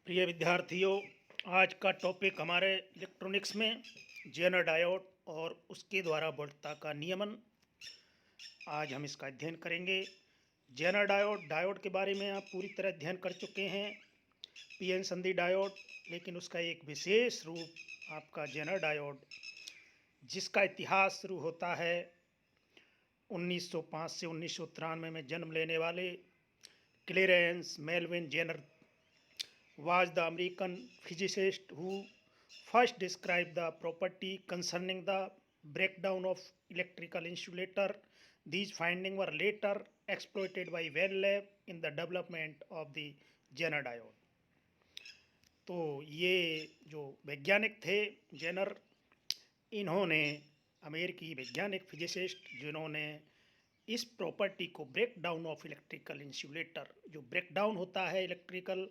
प्रिय विद्यार्थियों, आज का टॉपिक हमारे इलेक्ट्रॉनिक्स में जेनर डायोड और उसके द्वारा वोल्टता का नियमन। आज हम इसका अध्ययन करेंगे। जेनर डायोड डायोड के बारे में आप पूरी तरह अध्ययन कर चुके हैं, पीएन संधि डायोड। लेकिन उसका एक विशेष रूप आपका जेनर डायोड, जिसका इतिहास शुरू होता है 1905 से 1993 में जन्म लेने वाले Clarence Melvin Zener was the American physicist who first described the property concerning the breakdown of electrical insulator. These findings were later exploited by Bell Lab in the development of the Zener diode. तो ये जो वैज्ञानिक थे Jenner, इन्होंने अमेरिकी वैज्ञानिक physicist जिन्होंने इस प्रॉपर्टी को break down of electrical insulator, जो ब्रेक डाउन होता है इलेक्ट्रिकल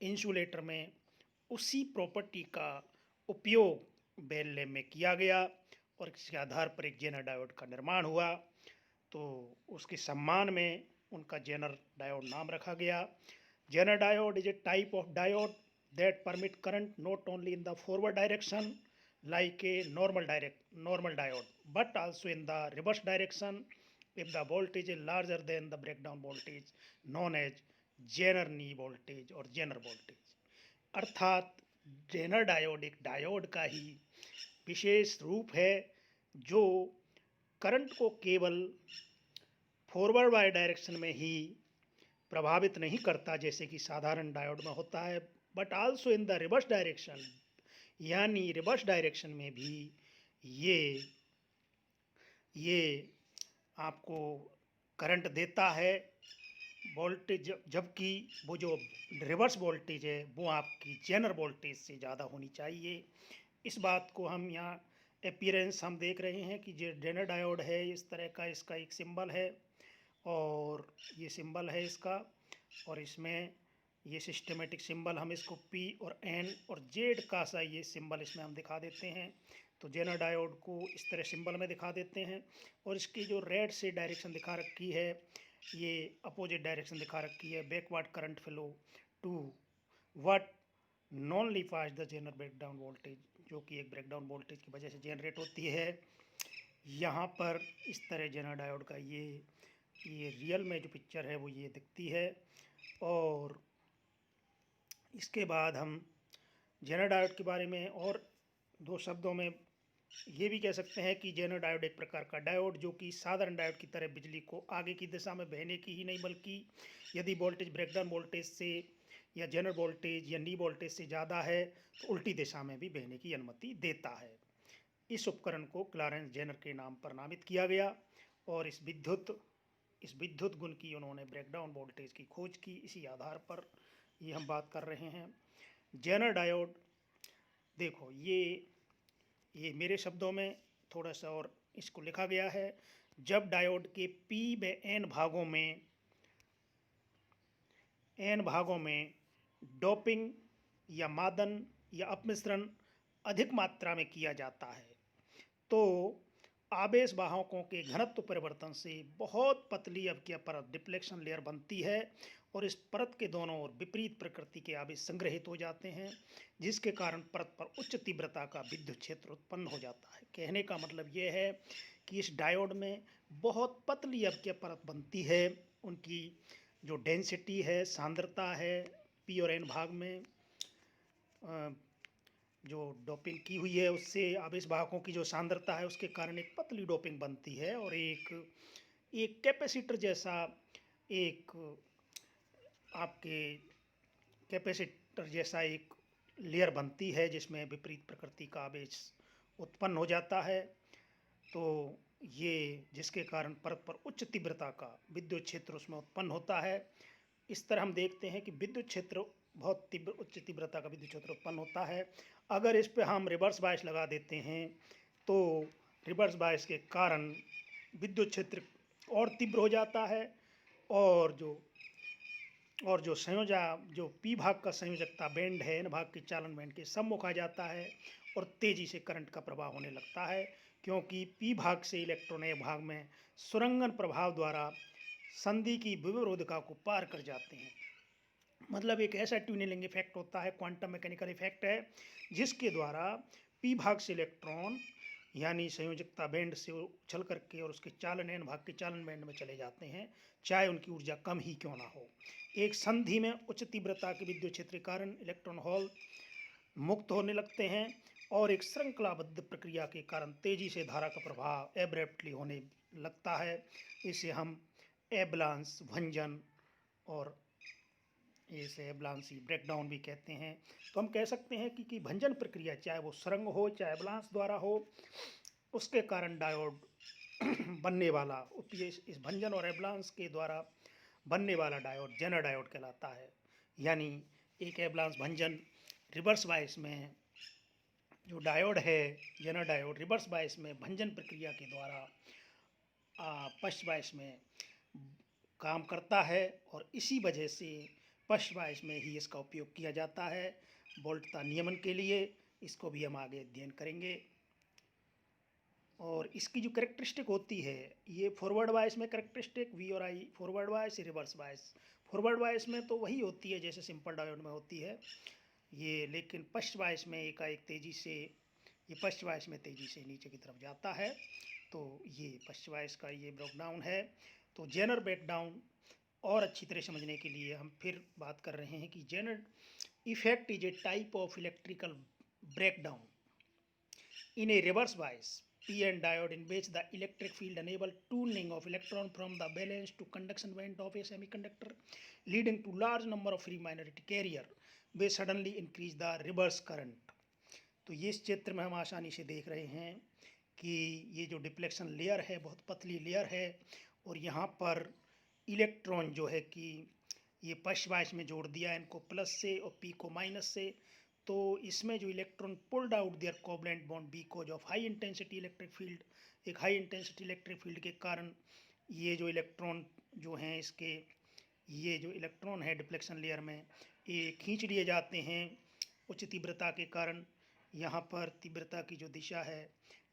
इंसुलेटर में, उसी प्रॉपर्टी का उपयोग बेल लैब में किया गया और इसके आधार पर एक जेनर डायोड का निर्माण हुआ। तो उसके सम्मान में उनका जेनर डायोड नाम रखा गया। Zener diode is a type of diode that permit current not only in the forward direction like a normal diode, but also in the reverse direction if the voltage is larger than the breakdown voltage, known as Zener knee voltage और Zener voltage. अर्थात Zener diode एक diode का ही विशेष रूप है जो current को केवल फॉरवर्ड वाई डायरेक्शन में ही प्रभावित नहीं करता जैसे कि साधारण डायोड में होता है, but also in the reverse direction, यानी रिवर्स डायरेक्शन में भी ये आपको करंट देता है वोल्टेज, जबकि वो जो रिवर्स वोल्टेज है वो आपकी जेनर वोल्टेज से ज़्यादा होनी चाहिए। इस बात को हम यहाँ अपीयरेंस हम देख रहे हैं कि जो जेनर डायोड है इस तरह का, इसका एक सिंबल है और ये सिंबल है इसका, और इसमें ये सिस्टमेटिक सिंबल हम इसको P और N और Z का सा ये सिंबल इसमें हम दिखा देते हैं। तो जेनर डायोड को इस तरह सिंबल में दिखा देते हैं और इसकी जो रेड से डायरेक्शन दिखा रखी है, ये अपोजिट डायरेक्शन दिखा रखी है, backward current flow to what normally pass the Zener breakdown voltage, जो कि एक ब्रेकडाउन वोल्टेज की वजह से जनरेट होती है। यहाँ पर इस तरह जेनर डायोड का ये रियल में जो पिक्चर है वो ये दिखती है। और इसके बाद हम जेनर डायोड के बारे में और दो शब्दों में ये भी कह सकते हैं कि जेनर डायोड एक प्रकार का डायोड जो कि साधारण डायोड की तरह बिजली को आगे की दिशा में बहने की ही नहीं, बल्कि यदि वोल्टेज ब्रेकडाउन वोल्टेज से या जेनर वोल्टेज या नी वोल्टेज से ज़्यादा है तो उल्टी दिशा में भी बहने की अनुमति देता है। इस उपकरण को क्लारेंस जेनर के नाम पर नामित किया गया और इस विद्युत गुण की उन्होंने ब्रेकडाउन वोल्टेज की खोज की। इसी आधार पर ये हम बात कर रहे हैं। जेनर डायोड, देखो ये मेरे शब्दों में थोड़ा सा और इसको लिखा गया है। जब डायोड के P में n भागों में डोपिंग या मादन या अपमिश्रण अधिक मात्रा में किया जाता है तो आवेश वाहकों के घनत्व परिवर्तन से बहुत पतली अवकीय परत डिप्लेक्शन लेयर बनती है और इस परत के दोनों ओर विपरीत प्रकृति के आवेश संग्रहित हो जाते हैं, जिसके कारण परत पर उच्च तीव्रता का विद्युत क्षेत्र उत्पन्न हो जाता है। कहने का मतलब ये है कि इस डायोड में बहुत पतली अवकीय परत बनती है, उनकी जो डेंसिटी है, सांद्रता है, P और N भाग में जो डोपिंग की हुई है उससे आवेश वाहकों की जो सांद्रता है उसके कारण एक पतली डोपिंग बनती है और एक कैपेसिटर जैसा एक लेयर बनती है जिसमें विपरीत प्रकृति का आवेश उत्पन्न हो जाता है। तो ये जिसके कारण परत पर उच्च तीव्रता का विद्युत क्षेत्र उसमें उत्पन्न होता है। इस तरह हम देखते हैं कि विद्युत क्षेत्र बहुत उच्च तीव्रता का विद्युत क्षेत्र उत्पन्न होता है। अगर इस पे हम रिवर्स बायस लगा देते हैं तो रिवर्स बायस के कारण विद्युत क्षेत्र और तीव्र हो जाता है और जो P भाग का संयोजकता बैंड है, N भाग के चालन बैंड के सम्मुख आ जाता है और तेजी से करंट का प्रवाह होने लगता है, क्योंकि P भाग से इलेक्ट्रॉन A भाग में सुरंगन प्रभाव द्वारा संधि की विविरोधका को पार कर जाते हैं। मतलब एक ऐसा ट्यूनिंग इफेक्ट होता है, क्वांटम मैकेनिकल इफेक्ट है, जिसके द्वारा पी भाग से इलेक्ट्रॉन यानी संयोजकता बैंड से उछल करके और उसके चालन एन भाग के चालन बैंड में चले जाते हैं, चाहे उनकी ऊर्जा कम ही क्यों ना हो। एक संधि में उच्च तीव्रता के विद्युत क्षेत्र के कारण इलेक्ट्रॉन होल मुक्त होने लगते हैं और एक श्रृंखलाबद्ध प्रक्रिया के कारण तेजी से धारा का प्रभाव एब्रप्टली होने लगता है। इसे हम एबलांस भंजन और इसे एबलांसी ब्रेकडाउन भी कहते हैं। तो हम कह सकते हैं कि भंजन प्रक्रिया चाहे वो सुरंग हो चाहे एबलांस द्वारा हो, उसके कारण डायोड बनने वाला इस भंजन और एबलांस के द्वारा बनने वाला डायोड जेनर डायोड कहलाता है। यानी एक एबलांस भंजन रिवर्स बायस में जो डायोड है जेनर डायोड रिवर्स बायस में भंजन प्रक्रिया के द्वारा पश्च बायस में काम करता है और इसी वजह से पश्च बायस में ही इसका उपयोग किया जाता है वोल्टता नियमन के लिए। इसको भी हम आगे अध्ययन करेंगे। और इसकी जो कैरेक्टरिस्टिक होती है, ये फॉरवर्ड बायस में कैरेक्टरिस्टिक वी और I forward bias, reverse bias. Forward bias में तो वही होती है जैसे सिंपल डायोड में होती है ये, लेकिन पश्च बायस में एकाएक तेज़ी से ये पश्च बायस में तेज़ी से नीचे की तरफ जाता है। तो ये पश्च बायस का ये ब्रेकडाउन है। तो जेनर ब्रेकडाउन और अच्छी तरह समझने के लिए हम फिर बात कर रहे हैं कि Zener effect is a type of electrical breakdown in a reverse bias p-n diode in which the electric field enable tuning of electron from the valence to conduction band of a semiconductor, leading to large number of free minority carrier which suddenly increase the reverse current। तो ये इस चित्र में हम आसानी से देख रहे हैं कि ये जो डिप्लेक्शन लेयर है बहुत पतली लेयर है और यहाँ पर इलेक्ट्रॉन जो है कि ये पश्च बायस में जोड़ दिया इनको प्लस से और पी को माइनस से। तो इसमें जो electron pulled out there covalent bond because of high intensity electric field, एक हाई इंटेंसिटी इलेक्ट्रिक फील्ड के कारण ये जो इलेक्ट्रॉन जो हैं इसके ये जो इलेक्ट्रॉन है डिप्लेक्शन लेयर में ये खींच लिए जाते हैं उच्च तीव्रता के कारण। यहाँ पर तीव्रता की जो दिशा है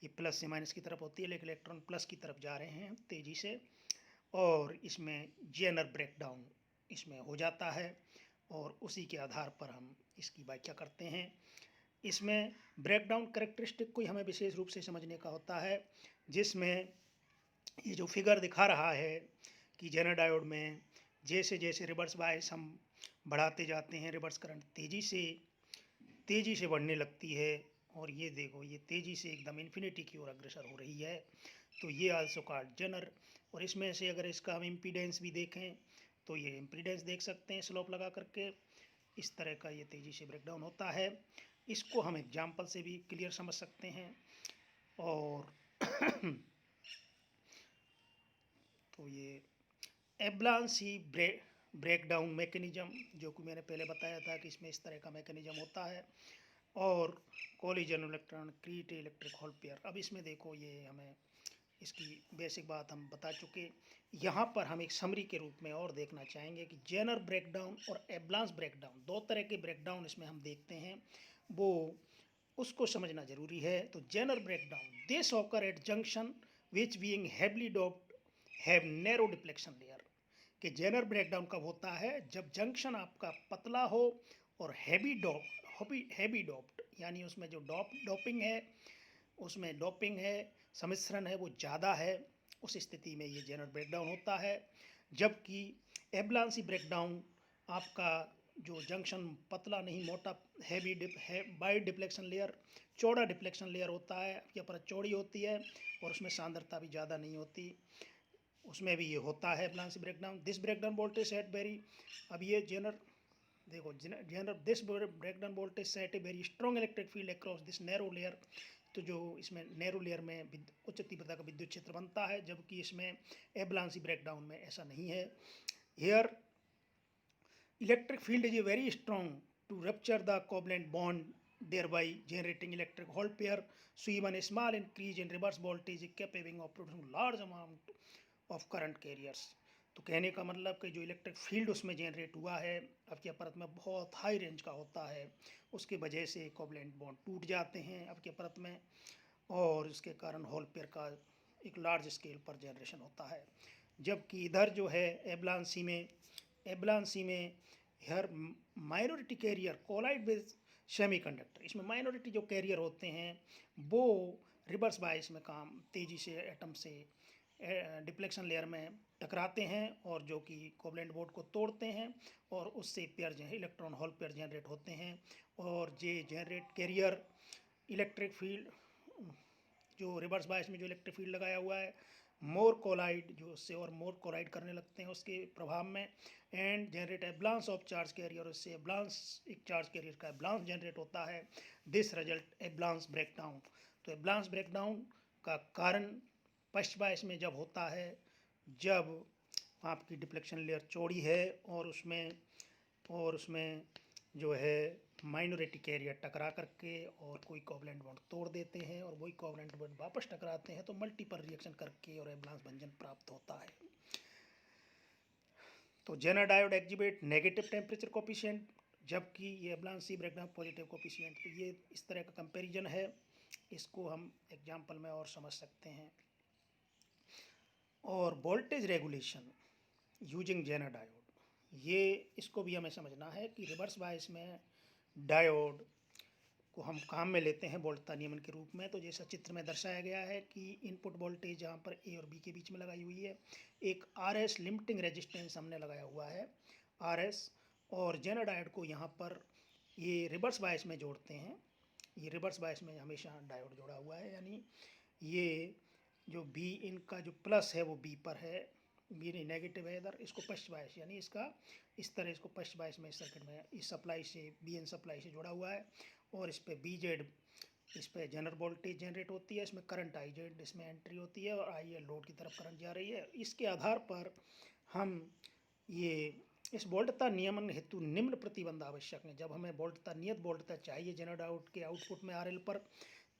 ये प्लस से माइनस की तरफ होती है, लेकिन इलेक्ट्रॉन प्लस की तरफ जा रहे हैं तेज़ी से और इसमें जेनर ब्रेकडाउन इसमें हो जाता है और उसी के आधार पर हम इसकी व्याख्या करते हैं। इसमें ब्रेकडाउन कैरेक्टरिस्टिक को हमें विशेष रूप से समझने का होता है, जिसमें ये जो फिगर दिखा रहा है कि जेनर डायोड में जैसे जैसे रिवर्स बायस हम बढ़ाते जाते हैं रिवर्स करंट तेज़ी से बढ़ने लगती है और ये देखो ये तेज़ी से एकदम इन्फिनिटी की ओर अग्रसर हो रही है। तो ये आल्सो कॉल्ड जेनर। और इसमें से अगर इसका हम इम्पीडेंस भी देखें तो ये इम्पीडेंस देख सकते हैं स्लोप लगा करके, इस तरह का ये तेज़ी से ब्रेकडाउन होता है। इसको हम एग्जाम्पल से भी क्लियर समझ सकते हैं। और तो ये एबलांसी ब्रेकडाउन मैकेनिज्म जो कि मैंने पहले बताया था कि इसमें इस तरह का मैकेनिज्म होता है। और collision electron create electric hole pair. अब इसमें देखो ये हमें इसकी बेसिक बात हम बता चुके। यहाँ पर हम एक समरी के रूप में और देखना चाहेंगे कि जेनर ब्रेकडाउन और एबलांस ब्रेकडाउन दो तरह के ब्रेकडाउन इसमें हम देखते हैं, वो उसको समझना जरूरी है। तो Zener breakdown this occur eight junction which being heavily doped have narrow deflection layer. कि जेनर ब्रेकडाउन कब होता है, जब जंक्शन आपका पतला हो और हैवी डोप्ड यानी उसमें जो डोपिंग है उसमें डोपिंग है सम्मिश्रण है वो ज़्यादा है, उस स्थिति में ये जेनर ब्रेकडाउन होता है। जबकि एबलांसी ब्रेकडाउन आपका जो जंक्शन पतला नहीं मोटा हैवी है वाइड डिप्लेक्शन लेयर चौड़ा डिप्लेक्शन लेयर होता है, आपकी परत चौड़ी होती है और उसमें सांद्रता भी ज़्यादा नहीं होती, उसमें भी ये होता है avalanche breakdown. This breakdown voltage set very. अब ये जेनर देखो Zener this breakdown voltage set a very strong electric field across this narrow layer. तो जो इसमें नैरो लेयर में उच्च तीव्रता का विद्युत क्षेत्र बनता है, जबकि इसमें एबलांसी ब्रेकडाउन में ऐसा नहीं है। Here electric field is a very strong to rupture the covalent bond thereby generating electric hole pair, so even a small increase in reverse voltage is capable of producing large amount of current carriers। तो कहने का मतलब कि जो electric field उसमें generate हुआ है आपके परत में बहुत हाई रेंज का होता है, उसके वजह से कोवलेंट बॉन्ड टूट जाते हैं आपके परत में और उसके कारण होल पेयर का एक लार्ज स्केल पर जनरेशन होता है। जबकि इधर जो है एबलांसी में here minority carrier collide with semiconductor, इसमें माइनॉरिटी जो कैरियर होते हैं वो रिवर्स बायस में काम तेज़ी से एटम से डिप्लेक्शन लेयर में टकराते हैं और जो कि कोवलेंट बॉन्ड को तोड़ते हैं और उससे पेयर जो है इलेक्ट्रॉन होल पेयर जनरेट होते हैं और ये जनरेट कैरियर इलेक्ट्रिक फील्ड जो रिवर्स बायस में जो इलेक्ट्रिक फील्ड लगाया हुआ है मोर कोलाइड जो उससे और मोर कोलाइड करने लगते हैं उसके प्रभाव में and generate avalanche of charge carrier, उससे एब्लांस एक चार्ज कैरियर का एब्लांस जनरेट होता है। दिस रिजल्ट एब्लांस ब्रेकडाउन, तो एब्लांस ब्रेकडाउन का कारण फर्स्ट बायस में जब होता है जब आपकी डिफ्लेक्शन लेयर चौड़ी है और उसमें जो है माइनॉरिटी कैरियर टकरा करके और कोई कोवलेंट बॉन्ड तोड़ देते हैं और वही कोवलेंट बॉन्ड वापस टकराते हैं तो मल्टीपल रिएक्शन करके और एब्लांस भंजन प्राप्त होता है। तो Zener diode exhibit negative temperature coefficient जबकि ये avalanche breakdown positive coefficient. तो ये इस तरह का कंपैरिजन है, इसको हम एग्जाम्पल में और समझ सकते हैं। और voltage regulation using Zener diode, ये इसको भी हमें समझना है कि रिवर्स बायस में डायोड को हम काम में लेते हैं वोल्टता नियमन के रूप में। तो जैसा चित्र में दर्शाया गया है कि इनपुट वोल्टेज जहाँ पर ए और बी के बीच में लगाई हुई है, एक आरएस लिमिटिंग रेजिस्टेंस हमने लगाया हुआ है आरएस, और जेनर डायोड को यहाँ पर ये रिवर्स बायस में जोड़ते हैं। ये रिवर्स बायस में हमेशा डायोड जोड़ा हुआ है, यानी ये जो बी इनका जो प्लस है वो बी पर है, बी नहीं नेगेटिव है इधर, इसको फर्स्ट बायस यानी इसका इस तरह इसको फर्स्ट बायस में इस सर्किट में इस सप्लाई से बी एन सप्लाई से जुड़ा हुआ है और इस पर बी जेड, इस पर जनरल वोल्टेज जनरेट होती है, इसमें करंट आई जेड इसमें एंट्री होती है और आई एल लोड की तरफ करंट जा रही है। इसके आधार पर हम ये इस वोल्टता नियमन हेतु निम्न प्रतिबंध आवश्यक है। जब हमें वोल्टता नियत वोल्टता चाहिए जेनर डायोड के आउटपुट में आरएल पर,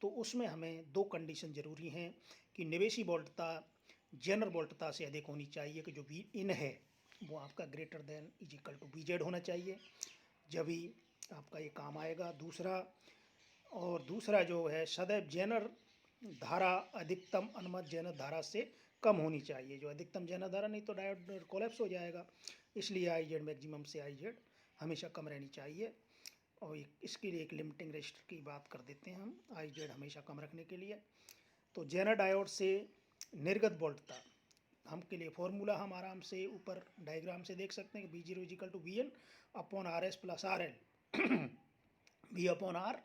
तो उसमें हमें दो कंडीशन जरूरी हैं कि निवेशी वोल्टता जनरल वोल्टता से अधिक होनी चाहिए कि जो वी इन है वो आपका greater than is equal to V Z होना चाहिए, जब ही आपका ये काम आएगा। दूसरा जो है सदैव जेनर धारा अधिकतम अनुमत जेनर धारा से कम होनी चाहिए, जो अधिकतम जेनर धारा, नहीं तो डायोड कोलैप्स हो जाएगा। इसलिए आई जेड मैक्सिमम से आई जेड हमेशा कम रहनी चाहिए और इसके लिए एक लिमिटिंग रजिस्टर की बात कर देते हैं हम आई जेड हमेशा कम रखने के लिए। तो जेनर डायोड से निर्गत वोल्टता हम के लिए फॉर्मूला हम आराम से ऊपर डायग्राम से देख सकते हैं कि B zero is equal to V N upon R S plus R L, B upon R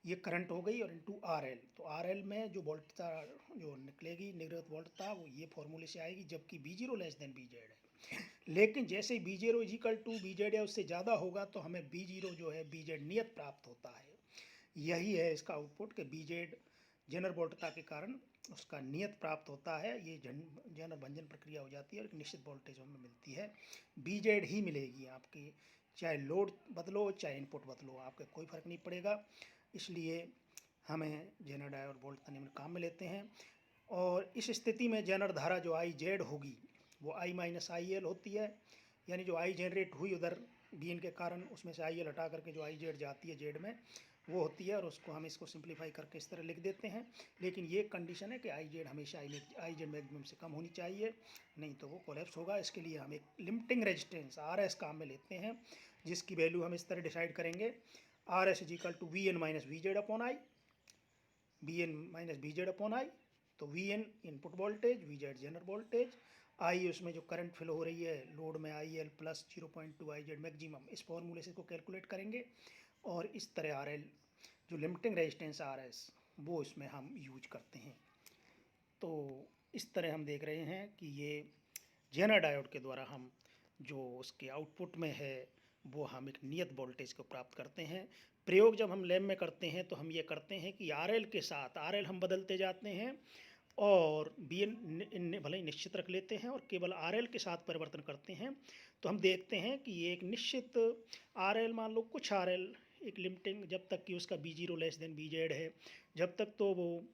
ये करंट हो गई और इनटू आर एल। तो आर एल में जो वोल्टता जो निकलेगी निर्गत वोल्टता वो ये फॉर्मूले से आएगी, जबकि B zero less than B Z है। लेकिन जैसे ही B zero is equal to B Z है उससे ज़्यादा होगा तो हमें बी जीरो जो है बी जेड नियत प्राप्त होता है। यही है इसका आउटपुट कि बी जेड जनर वोल्टता के कारण उसका नियत प्राप्त होता है, ये जनर भंजन प्रक्रिया हो जाती है और एक निश्चित वोल्टेज हमें मिलती है, बी जेड ही मिलेगी आपकी, चाहे लोड बदलो चाहे इनपुट बदलो आपके कोई फ़र्क नहीं पड़ेगा। इसलिए हमें जेनर डायोड वोल्टता नियमन काम में लेते हैं और इस स्थिति में जेनर धारा जो आई जेड होगी वो आई माइनस आई एल होती है, यानी जो आई जनरेट हुई उधर बी इन के कारण उसमें से आई एल हटा करके जो आई जेड जाती है जेड में वो होती है, और उसको हम इसको सिंप्लीफाई करके इस तरह लिख देते हैं। लेकिन ये कंडीशन है कि आई जेड हमेशा आई जेड मैक्सिमम से कम होनी चाहिए, नहीं तो वो कोलैप्स होगा। इसके लिए हम एक लिमिटिंग रेजिस्टेंस आर एस काम में लेते हैं, जिसकी वैल्यू हम इस तरह डिसाइड करेंगे R S is equal to V N minus V Z upon I, V N minus V Z upon I. तो V N input voltage, V Z general voltage, I उसमें जो करंट फिल हो रही है लोड में I L plus 0.2 I Z maximum, इस फॉर्मूले से इसको कैलकुलेट करेंगे और इस तरह आर एल जो लिमिटिंग रेजिस्टेंस आर एस वो इसमें हम यूज करते हैं। तो इस तरह हम देख रहे हैं कि ये जेनर डायोड के द्वारा हम जो उसके आउटपुट में है वो हम एक नियत वोल्टेज को प्राप्त करते हैं। प्रयोग जब हम लैब में करते हैं तो हम ये करते हैं कि आर एल के साथ आर एल हम बदलते जाते हैं और बी एन भले ही निश्चित रख लेते हैं और केवल आर एल के साथ परिवर्तन करते हैं। तो हम देखते हैं कि ये एक निश्चित आर एल, मान लो कुछ आर एल एक लिमिटिंग, जब तक कि उसका B zero less than B Z है जब तक तो वो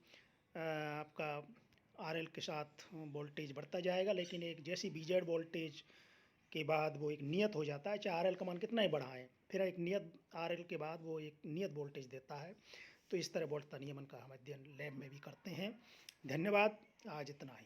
आपका आर एल के साथ वोल्टेज बढ़ता जाएगा, लेकिन एक जैसी बी जेड वोल्टेज के बाद वो एक नियत हो जाता है, चाहे आर एल का मान कितना ही बढ़ाएं, फिर एक नियत आर एल के बाद वो एक नियत वोल्टेज देता है। तो इस तरह वोल्टता नियमन का हम अध्ययन लैब में भी करते हैं। धन्यवाद, आज इतना ही।